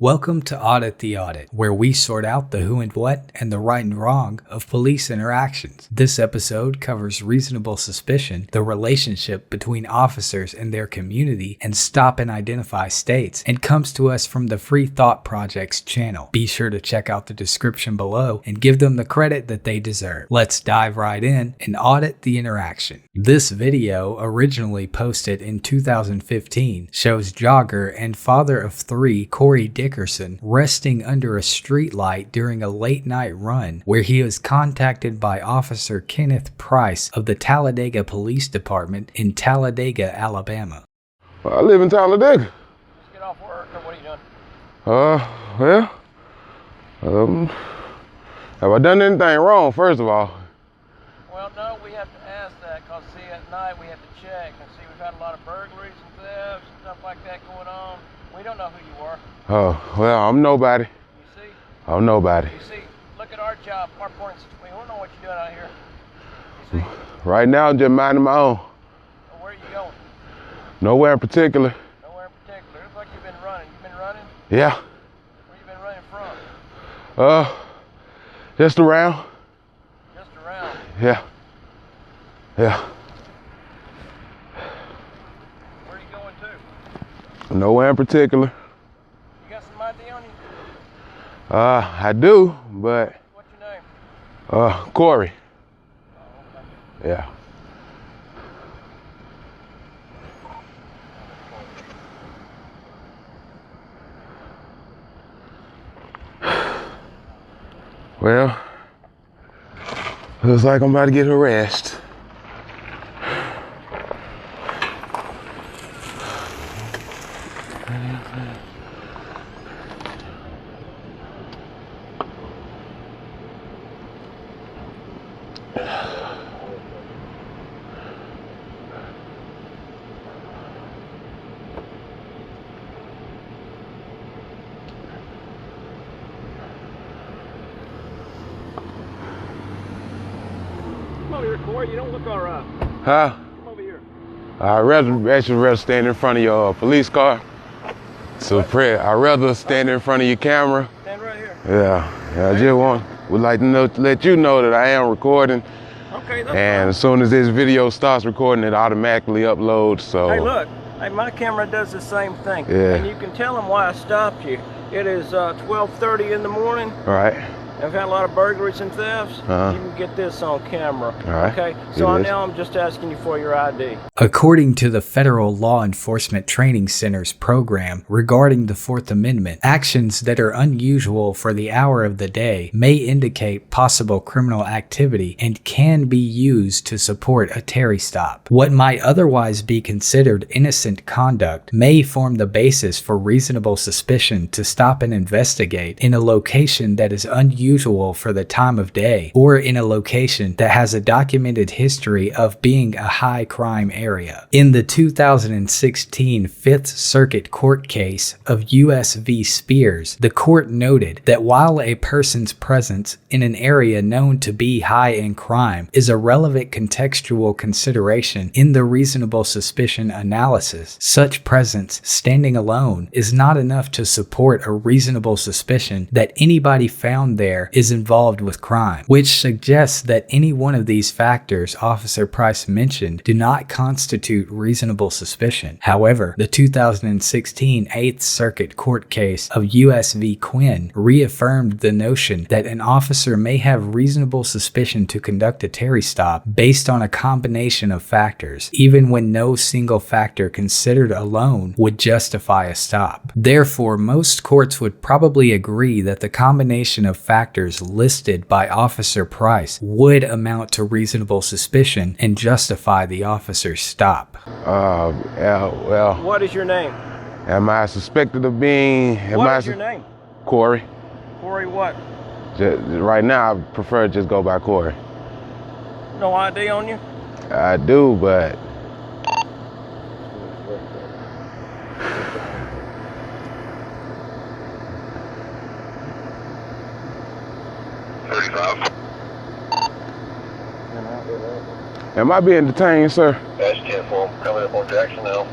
Welcome to Audit the Audit, where we sort out the who and what and the right and wrong of police interactions. This episode covers reasonable suspicion, the relationship between officers and their community, and stop and identify states, and comes to us from the Free Thought Project's channel. Be sure to check out the description below and give them the credit that they deserve. Let's dive right in and audit the interaction. This video, originally posted in 2015, shows jogger and father of three, Corey Dickerson, resting under a streetlight during a late-night run where he was contacted by Officer Kenneth Price of the Talladega Police Department in Talladega, Alabama. I live in Talladega. Just get off work, or what are you doing? Have I done anything wrong, first of all? Well, no, we have to ask that, because see, at night we have to check, and see, we've had a lot of burglaries and thefts and stuff like that going on. We don't know who you are. Oh, well, I'm nobody. You see? I'm nobody. You see, look at our job, our points. We don't know what you're doing out here. You see? Right now, I'm just minding my own. Well, where are you going? Nowhere in particular. Nowhere in particular. Looks like you've been running. You've been running? Yeah. Where you been running from? Just around. Just around. Yeah. Where are you going to? Nowhere in particular. You got some ID on you? I do, but, What's your name? Corey. Oh, okay. Yeah. Well, looks like I'm about to get harassed. Come over here, Corey. You don't look all right. Huh? Come over here. I'd actually rather stand in front of your police car. So I'd rather stand in front of your camera. Stand right here. Yeah, I just would like to let you know that I am recording. Okay, that's And fine. as soon as this video starts recording, it automatically uploads. So Hey, look. Hey, my camera does the same thing. Yeah. And you can tell them why I stopped you. It is 12:30 in the morning. all right. I've had a lot of burglaries and thefts. Uh-huh. You can get this on camera. All right. Okay. So It is. now I'm just asking you for your ID. According to the Federal Law Enforcement Training Center's program regarding the Fourth Amendment, actions that are unusual for the hour of the day may indicate possible criminal activity and can be used to support a Terry stop. What might otherwise be considered innocent conduct may form the basis for reasonable suspicion to stop and investigate in a location that is unusual for the time of day, or in a location that has a documented history of being a high crime area. In the 2016 Fifth Circuit court case of U.S. v. Spears, the court noted that while a person's presence in an area known to be high in crime is a relevant contextual consideration in the reasonable suspicion analysis, such presence standing alone is not enough to support a reasonable suspicion that anybody found there is involved with crime, which suggests that any one of these factors Officer Price mentioned do not constitute reasonable suspicion. However, the 2016 Eighth Circuit court case of U.S. v. Quinn reaffirmed the notion that an officer may have reasonable suspicion to conduct a Terry stop based on a combination of factors, even when no single factor considered alone would justify a stop. Therefore, most courts would probably agree that the combination of factors listed by Officer Price would amount to reasonable suspicion and justify the officer's stop. Yeah, well, What is your name? am I suspected of being? What is your name? Corey. Corey what? Right now, I prefer to just go by Corey. No ID on you? I do, but am I being detained, sir? That's 10-4. Coming up on Jackson now.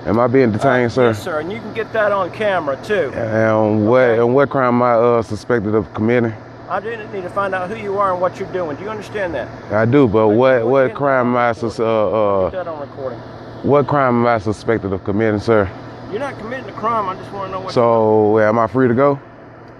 Am I being detained, sir? Yes, sir, and you can get that on camera too. And what crime am I suspected of committing? I didn't need to find out who you are and what you're doing. Do you understand that? I do, but what crime am I Get that on recording. what crime am I suspected of committing, sir? You're not committing a crime. I just want to know what. So am I free to go?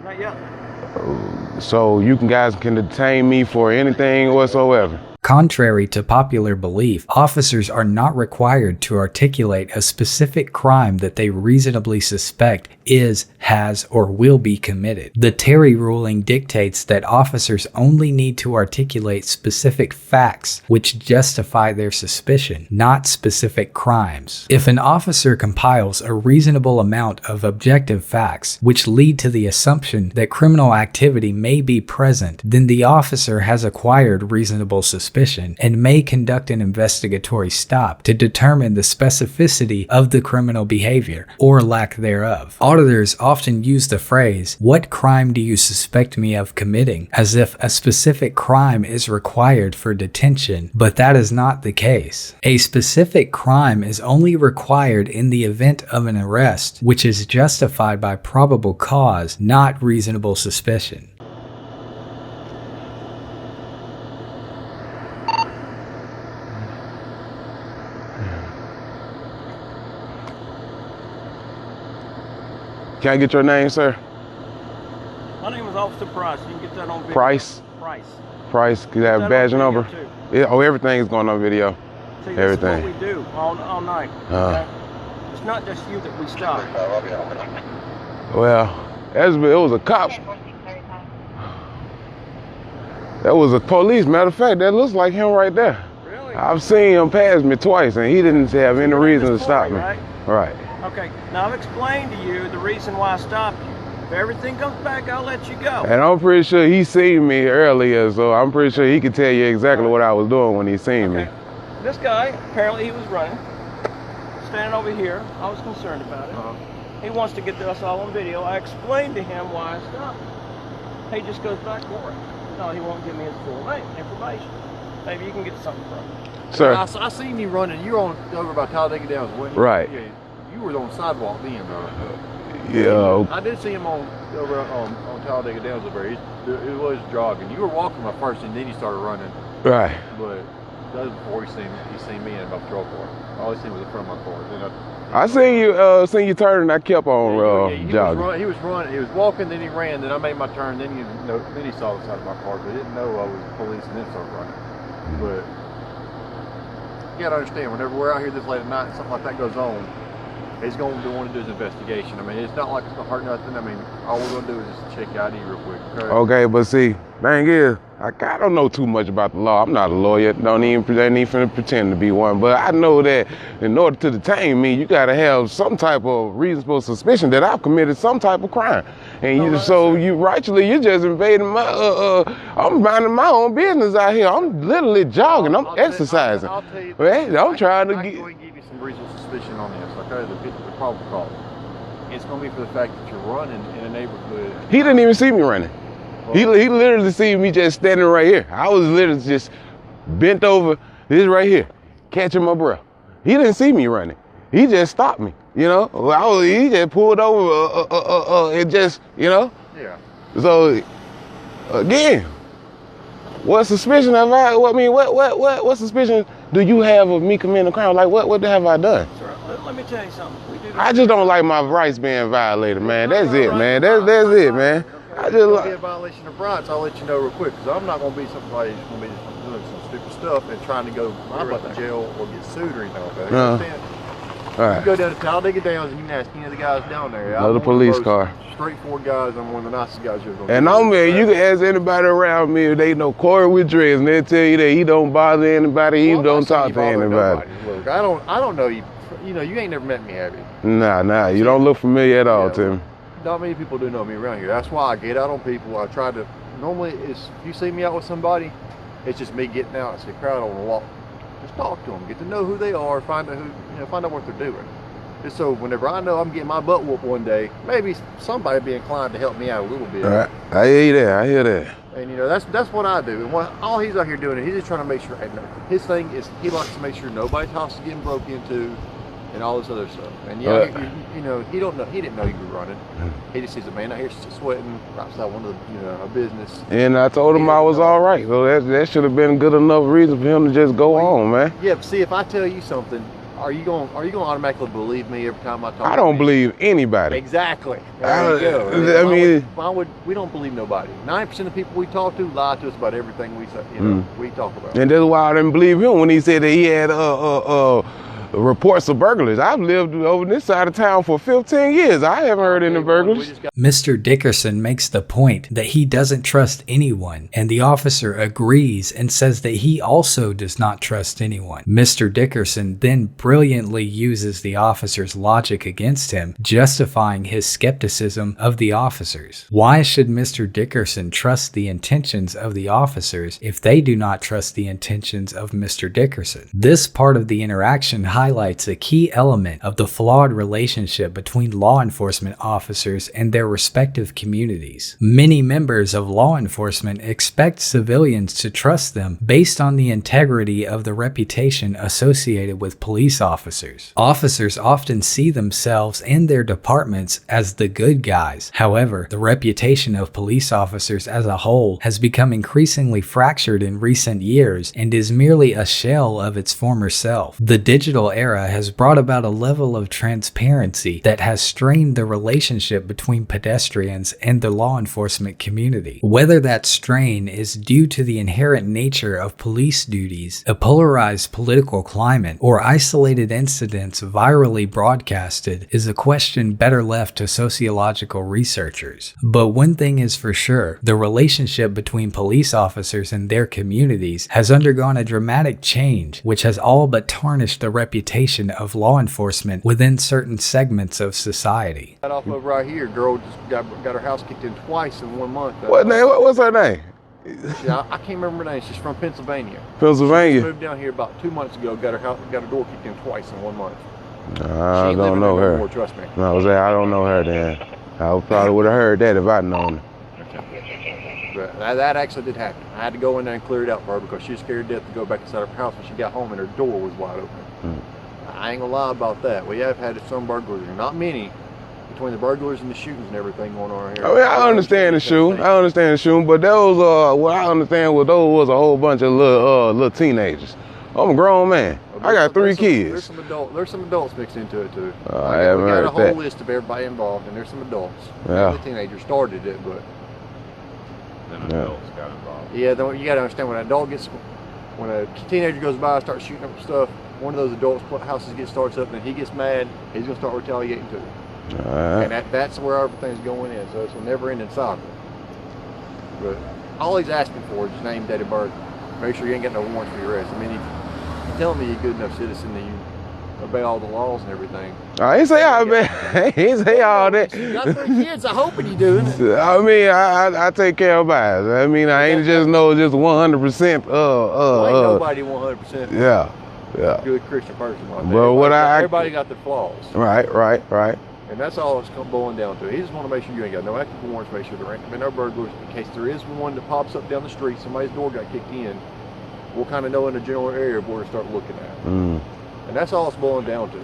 Not yet. So you guys can detain me for anything whatsoever. Contrary to popular belief, officers are not required to articulate a specific crime that they reasonably suspect is, has, or will be committed. The Terry ruling dictates that officers only need to articulate specific facts which justify their suspicion, not specific crimes. If an officer compiles a reasonable amount of objective facts which lead to the assumption that criminal activity may be present, then the officer has acquired reasonable suspicion and may conduct an investigatory stop to determine the specificity of the criminal behavior or lack thereof. Auditors often use the phrase, "What crime do you suspect me of committing?" as if a specific crime is required for detention, but that is not the case. A specific crime is only required in the event of an arrest, which is justified by probable cause, not reasonable suspicion. Can I get your name, sir? My name is Officer Price. You can get that on video. Price? Price, can you have a badge number? Yeah, oh, everything is going on video. See, Everything. This is what we do all night. Okay? It's not just you that we stop. Well, it was a cop. That was a police. Matter of fact, that looks like him right there. Really? I've seen him pass me twice, and he didn't have any reason to stop me. Right? Right. Okay, now I've explained to you the reason why I stopped you. If everything comes back, I'll let you go. And I'm pretty sure he seen me earlier, so I'm pretty sure he could tell you exactly what I was doing when he seen me. This guy, apparently he was running, standing over here. I was concerned about it. He wants to get us all on video. I explained to him why I stopped him. He just goes back for it. No, he won't give me his full name, information. Maybe you can get something from him. Sir. I seen you running. You were on over by Talladega Downs, wasn't you? Right. Yeah, you were on the sidewalk then, Yeah. I did see him on over on Talladega Downs over there. It was jogging. You were walking my first, and then you started running. Right. But that was before he seen me in my patrol car. All he seen was the front of my car. Then I seen you turn, and I kept on jogging. He was running. He was walking, then he ran. Then I made my turn. Then then he saw the side of my car, but he didn't know I was police, and then started running. But you gotta understand, whenever we're out here this late at night, and something like that goes on, he's going to want to do his investigation. I mean, it's not like it's gonna hurt nothing. I mean, all we're gonna do is just check your ID real quick. Okay, but see, thing is, I don't know too much about the law. I'm not a lawyer. Ain't even pretend to be one. But I know that in order to detain me, you gotta have some type of reasonable suspicion that I've committed some type of crime. And you just invading my I'm minding my own business out here. I'm literally jogging. I'm exercising. I'll tell you I'm trying to I get. can go and give you some reasonable suspicion on this. Okay, the probable cause. It's gonna be for the fact that you're running in a neighborhood. He didn't even see me running. He literally seen me just standing right here. I was literally just bent over, this right here, catching my breath. He didn't see me running. He just stopped me, you know? He just pulled over and just, you know? Yeah. So, again, what suspicion have what suspicion do you have of me committing a crime? Like, what have I done? Sir, let me tell you something. I just don't like my rights being violated, man. That's it, man. That's it, man. I just It'll be a violation of rights. I'll let you know real quick, because I'm not going to be somebody who's going to be doing some stupid stuff and trying to go my butt to jail or get sued or anything like that. You understand? All right. You go down to Talladega Downs and you can ask any of the guys down there. Another police car. Straightforward guys. I'm one of the nicest guys you're going to And you can ask anybody around me if they know Corey with dreads, and they'll tell you that he don't bother anybody, he don't talk to anybody. Look, I don't know you. You know, you ain't never met me, have you? Nah, you don't look familiar at all, Tim. Not many people do know me around here. That's why I get out on people. I try to, normally if you see me out with somebody, it's just me getting out and see a crowd on the walk. Just talk to them, get to know who they are, find out what they're doing. Just so whenever I know I'm getting my butt whooped one day, maybe somebody be inclined to help me out a little bit. All right. I hear that. And you know, that's what I do. And all he's out here doing, he's just trying to make sure, his thing is he likes to make sure nobody's house is getting broke into. and all this other stuff. And yeah, you know, he didn't know you were running. He just sees a man out here sweating right outside one of the, a business. And I told him I was all right. So that should have been good enough reason for him to just go on, man. Yeah, but see, if I tell you something, are you going to automatically believe me every time I talk? I don't believe anybody. Exactly. There you go. I mean, why would we don't believe nobody? 90% of the people we talk to lie to us about everything we say. You know, we talk about. And that's why I didn't believe him when he said that he had reports of burglars. I've lived over this side of town for 15 years. I haven't heard any burglars. Mr. Dickerson makes the point that he doesn't trust anyone, and the officer agrees and says that he also does not trust anyone. Mr. Dickerson then brilliantly uses the officer's logic against him, justifying his skepticism of the officers. Why should Mr. Dickerson trust the intentions of the officers if they do not trust the intentions of Mr. Dickerson? This part of the interaction highlights a key element of the flawed relationship between law enforcement officers and their respective communities. Many members of law enforcement expect civilians to trust them based on the integrity of the reputation associated with police officers. Officers often see themselves and their departments as the good guys. However, the reputation of police officers as a whole has become increasingly fractured in recent years and is merely a shell of its former self. The digital era has brought about a level of transparency that has strained the relationship between pedestrians and the law enforcement community. Whether that strain is due to the inherent nature of police duties, a polarized political climate, or isolated incidents virally broadcasted is a question better left to sociological researchers. But one thing is for sure, the relationship between police officers and their communities has undergone a dramatic change, which has all but tarnished the reputation of law enforcement within certain segments of society. Right off of right here, girl just got her house kicked in twice in 1 month. What's her name? Yeah, I can't remember her name. She's from Pennsylvania. Pennsylvania. She moved down here about 2 months ago. Got her door kicked in twice in 1 month. I don't know her. Anymore, trust me. No, I don't know her then. I probably would have heard that if I'd known her. But that actually did happen. I had to go in there and clear it out for her because she was scared to death to go back inside her house when she got home and her door was wide open. I ain't gonna lie about that. We have had some burglars, not many, between the burglars and the shootings and everything going on here. I mean, I understand the shooting. But those what I understand was those was a whole bunch of little teenagers. I'm a grown man. I got 3 kids. There's some adults mixed into it too. I haven't heard that. We got a whole list of everybody involved, and there's some adults. Yeah. The teenagers started it, but then adults got involved. Yeah, you got to understand when a teenager goes by and starts shooting up stuff, one of those adults' houses starts up, and he gets mad, he's gonna start retaliating too. And that's where everything's going in. So it's a never-ending cycle. But all he's asking for is just name, date of birth. Make sure you ain't got no warrants for your arrest. I mean, you tell me you're a good enough citizen that you obey all the laws and everything. I ain't say all that. You got 3 kids. I'm hoping you do. I mean, I take care of mine. I mean, I ain't just 100%. Ain't nobody 100%. Yeah. Good Christian person like that. But everybody got their flaws. Right. And that's all it's boiling down to. He just want to make sure you ain't got no active warrants, make sure there ain't been no burglars. In case there is one that pops up down the street, somebody's door got kicked in, we'll kind of know in the general area of where to start looking at. And that's all it's boiling down to.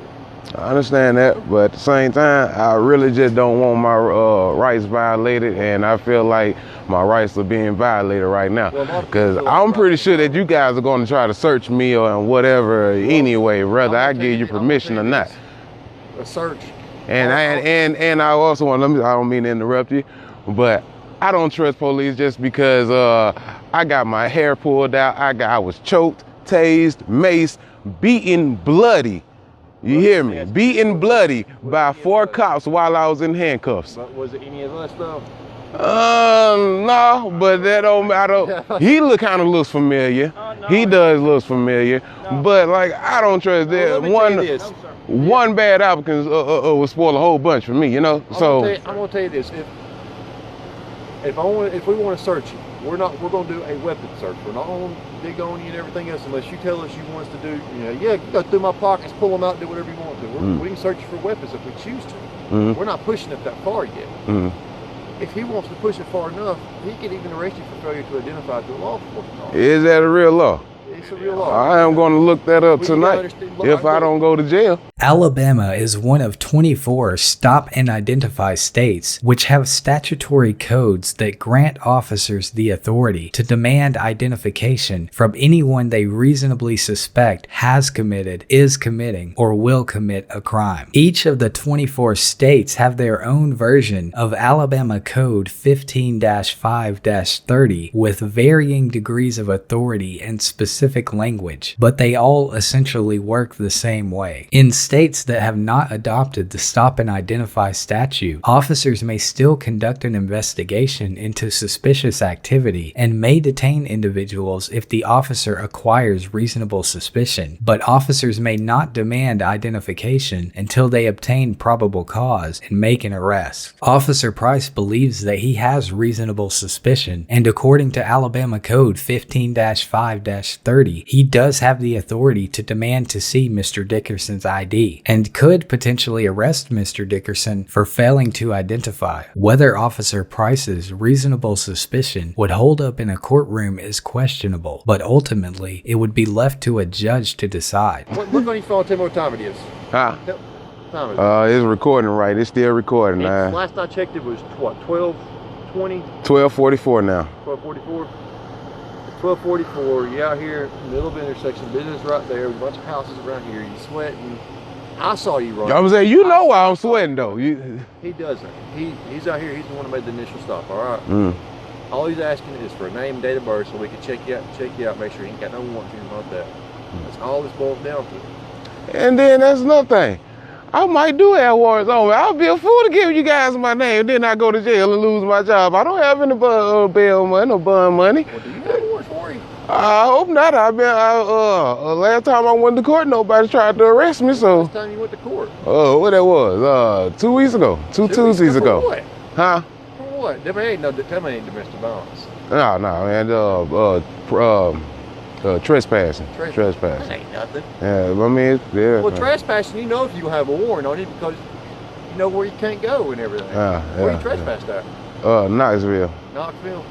I understand that, but at the same time, I really just don't want my rights violated, and I feel like my rights are being violated right now. Because I'm pretty sure that you guys are going to try to search me or whatever anyway, whether I give you permission or not. A search. And I also want, I don't mean to interrupt you, but I don't trust police just because I got my hair pulled out, I was choked, tased, maced, beaten bloody. You hear me? Beaten bloody by 4 cops while I was in handcuffs. But was it any of us though? No, but that don't matter. He kind of looks familiar. No, He does look familiar, but like I don't trust that. One bad applicant will spoil a whole bunch for me, you know. I'm gonna tell you this: if we want to search you, we're gonna do a weapon search. We're not gonna dig on you and everything else unless you tell us you want us to do. You go through my pockets, pull them out, do whatever you want to. We can search you for weapons if we choose to. We're not pushing it that far yet. If he wants to push it far enough, he could even arrest you for failure to identify to a law enforcement officer. Is that a real law? It's a real law. I am going to look that up tonight if I don't go to jail. Alabama is one of 24 stop and identify states which have statutory codes that grant officers the authority to demand identification from anyone they reasonably suspect has committed, is committing, or will commit a crime. Each of the 24 states have their own version of Alabama Code 15-5-30 with varying degrees of authority and specific language, but they all essentially work the same way. In states that have not adopted the stop and identify statute, officers may still conduct an investigation into suspicious activity and may detain individuals if the officer acquires reasonable suspicion, but officers may not demand identification until they obtain probable cause and make an arrest. Officer Price believes that he has reasonable suspicion, and according to Alabama Code 15-5-30, he does have the authority to demand to see Mr. Dickerson's ID and could potentially arrest Mr. Dickerson for failing to identify. Whether Officer Price's reasonable suspicion would hold up in a courtroom is questionable, but ultimately it would be left to a judge to decide. Look on your phone, tell me what time it is. Huh? What time is it? It's recording right. It's still recording. Last I checked, it was what, 12:20? 12:44 now. 12:44. 12:44. You out here in the middle of the intersection, business right there, with a bunch of houses around here. You sweating. I saw you running. I was saying, you know why I'm sweating though. He doesn't. He's out here. He's the one who made the initial stop. All right. All he's asking is for a name, date of birth, so we can check you out, make sure he ain't got no warrants or anything like that. That's all this boils down to. And then that's another thing. I might do have warrants on me. I'll be a fool to give you guys my name, then I go to jail and lose my job. I don't have any bail money, no bond money. Well, do you have warrants for him? I hope not. Last time I went to court, nobody tried to arrest me, so. Last time you went to court? What that was? 2 weeks ago. Two Tuesdays ago. For what? Huh? For what? Tell me ain't domestic violence. No, man. Trespassing. That ain't nothing. Yeah, I mean, yeah. Well, trespassing, you know if you have a warrant on it because you know where you can't go and everything. Where you trespassed at? Knoxville. Knoxville?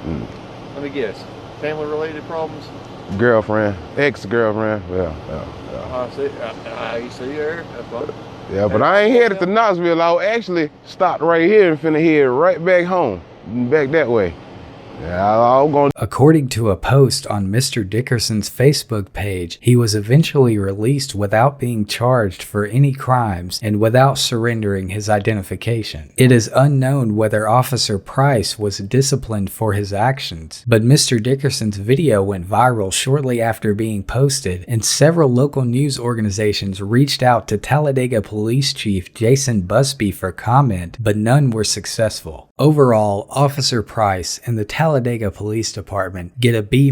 Let me guess. Family-related problems? Girlfriend. Ex-girlfriend. Yeah. I see. You see there? That's fine. Yeah, but I ain't headed to Knoxville. I actually stopped right here and finna head right back home. Back that way. According to a post on Mr. Dickerson's Facebook page, he was eventually released without being charged for any crimes and without surrendering his identification. It is unknown whether Officer Price was disciplined for his actions, but Mr. Dickerson's video went viral shortly after being posted, and several local news organizations reached out to Talladega Police Chief Jason Busby for comment, but none were successful. Overall, Officer Price and the Talladega Police Department get a B-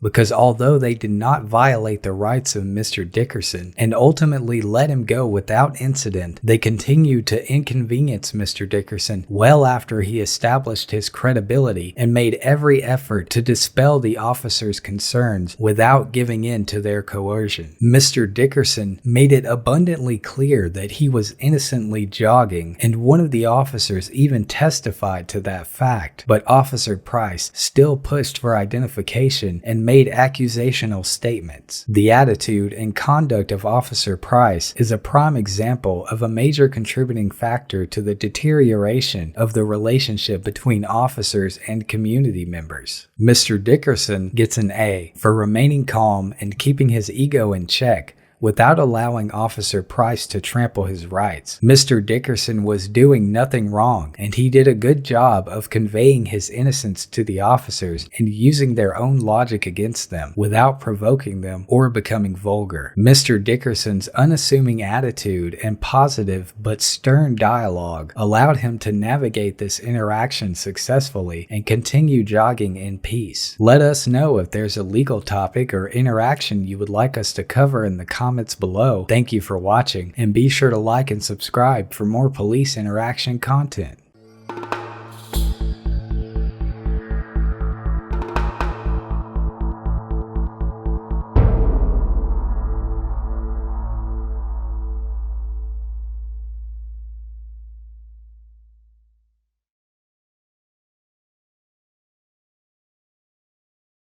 because although they did not violate the rights of Mr. Dickerson and ultimately let him go without incident, they continued to inconvenience Mr. Dickerson well after he established his credibility and made every effort to dispel the officers' concerns without giving in to their coercion. Mr. Dickerson made it abundantly clear that he was innocently jogging, and one of the officers even testified to that fact, but Officer Price still pushed for identification and made accusational statements. The attitude and conduct of Officer Price is a prime example of a major contributing factor to the deterioration of the relationship between officers and community members. Mr. Dickerson gets an A for remaining calm and keeping his ego in check without allowing Officer Price to trample his rights. Mr. Dickerson was doing nothing wrong, and he did a good job of conveying his innocence to the officers and using their own logic against them without provoking them or becoming vulgar. Mr. Dickerson's unassuming attitude and positive but stern dialogue allowed him to navigate this interaction successfully and continue jogging in peace. Let us know if there's a legal topic or interaction you would like us to cover in the comments below. Thank you for watching, and be sure to like and subscribe for more police interaction content.